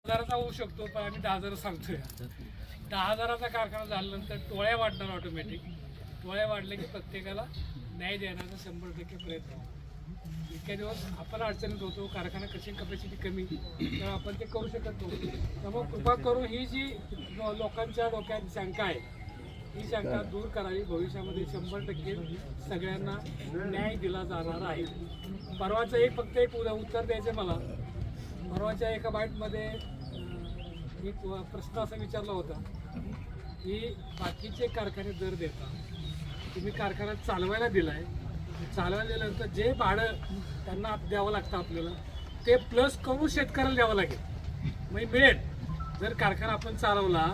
10,000चा होऊ शकतो, पण आम्ही 10,000 सांगतोय. 10,000चा कारखाना झाल्यानंतर टोळ्या वाढणार ऑटोमॅटिक. टोळ्या वाढले की प्रत्येकाला न्याय देण्याचा 100% प्रयत्न होतो. इतक्या दिवस आपण अडचणीत होतो, कारखाना कशी कपॅसिटी कमी, तर आपण ते करू शकत नव्हतो. त्यामुळे कृपा करून ही जी लोकांच्या डोक्यात शंका आहे, ही शंका दूर करावी. भविष्यामध्ये 100% सगळ्यांना न्याय दिला जाणार आहे. परवाचं फक्त एक उत्तर द्यायचं मला. परवाच्या एका बाईटमध्ये एक प्रश्न असा विचारला होता की बाकीचे कारखाने दर देतात, तुम्ही कारखाना चालवायला दिलाय, चालवायला दिल्यानंतर जे भाडं त्यांना द्यावं लागतं आपल्याला, ते प्लस करून शेतकऱ्याला द्यावं लागेल, म्हणजे मिळेल. जर कारखाना आपण चालवला,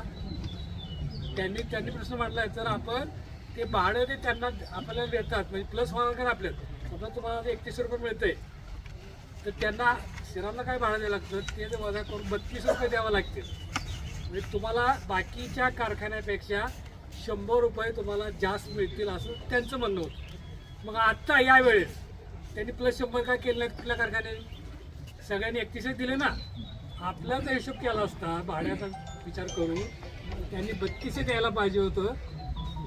त्यांनी प्रश्न मांडला आहे, जर आपण ते भाडं ते त्यांना आपल्याला देतात, म्हणजे प्लस होणार का आपल्याला. समजा तुम्हाला 31 रुपये मिळतंय, तर त्यांना शहराला काय भाडं द्यावं लागतं, ते वजा करून 32 रुपये द्यावं लागतील. म्हणजे तुम्हाला बाकीच्या कारखान्यापेक्षा 100 रुपये तुम्हाला जास्त मिळतील, असं त्यांचं म्हणणं होतं. मग आत्ता यावेळेस त्यांनी प्लस 100 काय केलं नाही कुठल्या कारखान्याने? सगळ्यांनी 31 दिले ना. आपल्याचा हिशोब केला असता भाड्याचा विचार करून, त्यांनी 32 द्यायला पाहिजे होतं,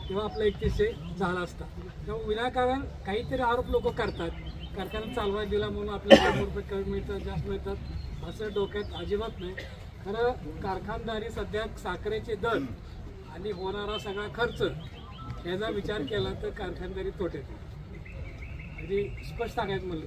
तेव्हा आपला 31 झाला असता. तेव्हा विनाकारण काहीतरी आरोप लोक करतात, कारखाना चालवायला दिला म्हणून आपल्याला 100 रुपये कमी मिळतात, जास्त मिळतात, असं डोक्यात अजिबात नाही. खरं कारखानदारी सध्या साखरेचे दर आणि होणारा सगळा खर्च याचा विचार केला तर कारखानदारी तोट्यात. अगदी स्पष्ट सांगायचं म्हणलं,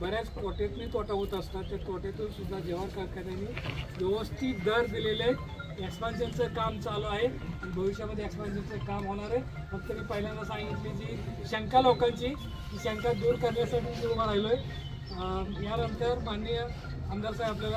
बऱ्याच तोट्यातून तोटा होत असतात. त्या तोट्यातून सुद्धा जेव्हा कारखान्यांनी व्यवस्थित दर दिलेले, एक्सपान्शनचं काम चालू आहे आणि भविष्यामध्ये एक्सपान्शनचं काम होणार आहे. फक्त मी पहिल्यांदा सांगितली जी शंका लोकांची, ती शंका दूर करण्यासाठी मी उभा राहिलो आहे. यानंतर माननीय आमदार साहेब आपल्याला